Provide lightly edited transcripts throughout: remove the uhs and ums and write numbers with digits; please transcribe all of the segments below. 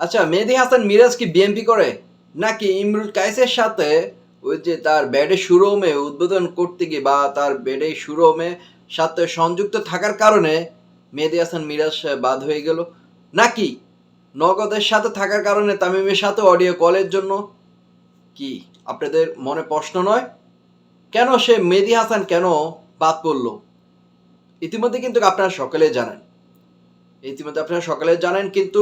আচ্ছা, মেহেদী হাসান মিরাজ কি বিএনপি করে? নাকি ইমরুল কায়েসের সাথে ওই যে তার ব্যাডে শোরুমে উদ্বোধন করতে গিয়ে বা তার ব্যাডে শোরুমে সাথে সংযুক্ত থাকার কারণে মেহেদী হাসান মিরাজ বাদ হয়ে গেল? নাকি নগদের সাথে থাকার কারণে তামিমের সাথে অডিও কলের জন্য? কি আপনাদের মনে প্রশ্ন নয়? কেন সে মেহেদী হাসান কেন বাদ পড়ল? ইতিমধ্যে কিন্তু আপনারা সকলেই জানেন। কিন্তু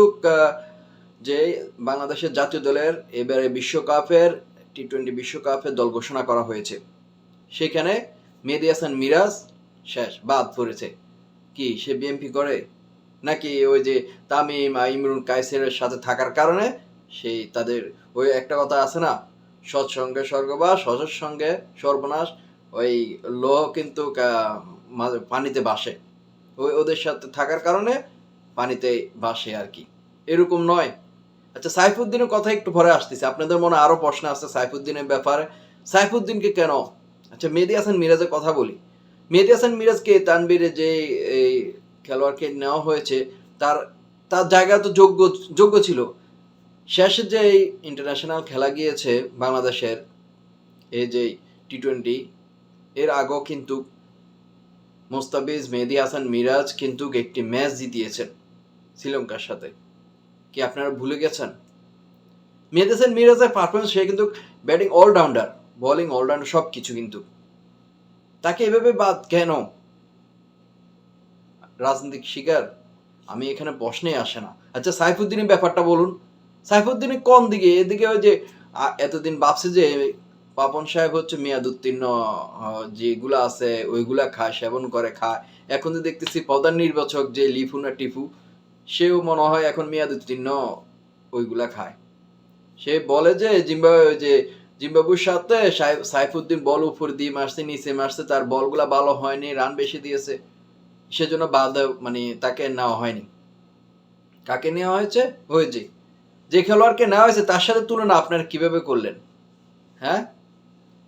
যে বাংলাদেশের জাতীয় দলের এবারে বিশ্বকাপের টি-20 বিশ্বকাপের দল ঘোষণা করা হয়েছে। সেখানে মেহেদী হাসান মিরাজ শেষ বাদ পড়েছে। কি সে বিএনপি করে? নাকি ওই যে তামিম ইমরুল কায়েসের সাথে থাকার কারণে সেই তাদের ওই একটা কথা আছে না, সৎসঙ্গে স্বর্গবাস অসৎ সঙ্গে সর্বনাশ। ওই লোহ কিন্তু পানিতে ভাসে, ওই ওদের সাথে থাকার কারণে পানিতে ভাসে আর কি, এরকম নয়? আচ্ছা, সাইফুদ্দিনের কথা একটু পরে আসতেছে, আপনাদের মনে আরো প্রশ্ন আছে সাইফুদ্দিনের ব্যাপারে। সাইফুদ্দিনকে কেন? আচ্ছা, মেহেদী হাসান মিরাজের কথা বলি। মেহেদী হাসান মিরাজকে তানবীরে যে এই খেলোয়াড়কে নেওয়া হয়েছে, তার তার জায়গা তো যোগ্য ছিল। শেষে যে ইন্টারন্যাশনাল খেলা গিয়েছে বাংলাদেশের, এই যে টি-20, এর আগেও কিন্তু মোস্তাফিজ মেহেদী হাসান মিরাজ কিন্তু একটি ম্যাচ জিতিয়েছেন শ্রীলঙ্কার সাথে। কি আপনারা ভুলে গেছেন? মেহেদী হাসান মিরাজের পারফরমেন্স, সে কিন্তু ব্যাটিং অলরাউন্ডার, বোলিং অলরাউন্ডার, সব কিছু, কিন্তু তাকে এভাবে বাদ কেন? রাজনৈতিক শিকার? আমি এখানে প্রশ্নেই আসে না। আচ্ছা, সাইফুদ্দিনের ব্যাপারটা বলুন। সাইফুদ্দিনের কোন দিকে? এদিকে ওই যে এতদিন ভাবছে যে পাপন সাহেব হচ্ছে মেয়াদোত্তীর্ণ, যেগুলা আছে ওইগুলা খায়, সেবন করে খায়। এখন তো দেখতেছি প্রধান নির্বাচক যে লিফু না টিফু, সেও মনে হয় এখন মেয়াদোত্তীর্ণ ওইগুলা খায়। সে বলে যে জিম্বাবুর সাথে সাইফুদ্দিন বল উপর দিয়ে মারছে, নিচে মারছে, তার বলগুলা ভালো হয়নি, রান বেশি দিয়েছে, সেজন্য বাদ, মানে তাকে নেওয়া হয়নি। কাকে নেওয়া হয়েছে? ওই যে খেলোয়াড়কে নেওয়া হয়েছে তার সাথে তুলনা আপনারা কিভাবে করলেন? হ্যাঁ,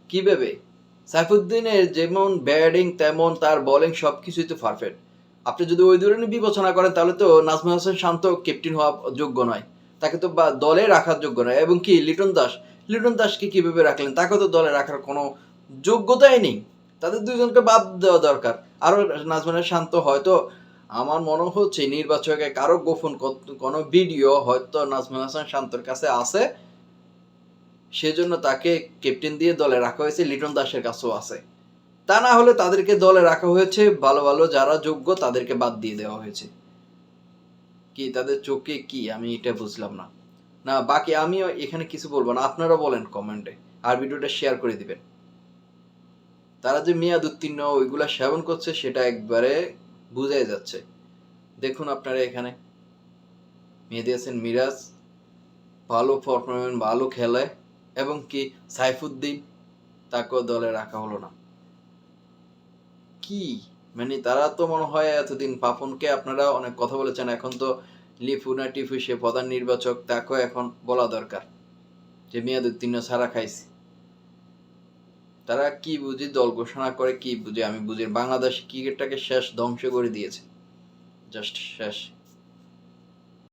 কিভাবে? সাইফুদ্দিনের যেমন ব্যাটিং তেমন তার বোলিং সবকিছুই তো পারফেক্ট। আপনি যদি ওই ধরনের বিবেচনা করেন তাহলে তো নাজমুল হাসান শান্ত ক্যাপ্টেন হওয়া যোগ্য নয়, তাকে তো দলে রাখার যোগ্য নয়। এবং কি লিটন দাসকে কিভাবে রাখলেন? তাকে তো দলে রাখার কোনো যোগ্যতাই নেই। তাদের দুজনকে বাদ দেওয়া দরকার। আরও নাজমুল হাসান শান্ত হয়তো, আমার মনে হচ্ছে নির্বাচকে কারো গোপন কোনো ভিডিও হয়তো নাজমুল হাসান শান্তর কাছে আছে, সেজন্য তাকে ক্যাপ্টেন দিয়ে দলে রাখা হয়েছে। লিটন দাসের কাছেও আছে। তা না হলে তাদেরকে দলে রাখা হয়েছে, ভালো ভালো যারা যোগ্য তাদেরকে বাদ দিয়ে দেওয়া হয়েছে। কি তাদের চোখে কি, আমি এটা বুঝলাম না। না, বাকি আমিও এখানে কিছু বলবো না, আপনারা বলেন কমেন্টে, আর ভিডিওটা শেয়ার করে দিবেন। তারা যে মেয়াদ উত্তীর্ণ ওইগুলা সেবন করছে সেটা একবারে বুঝাই যাচ্ছে। দেখুন আপনারা এখানে মেহেদী হাসান মিরাজ ভালো পারফরমেন্স, ভালো খেলে, এবং কি সাইফুদ্দিন, তাকেও দলে রাখা হলো না। কি মানে তারা তো মনে হয় এতদিন পাপনকে আপনারা অনেক কথা বলেছেন, এখন তো লিফু না টিফু সে প্রধান নির্বাচক, তাকেও এখন বলা দরকার যে মেয়াদ উত্তীর্ণ ছাড়া খাইছি। তারা কি বুঝি দল ঘোষণা করে, কি বুঝে আমি বুঝি, বাংলাদেশ ক্রিকেটটাকে শেষ ধ্বংস করে দিয়েছে, জাস্ট শেষ।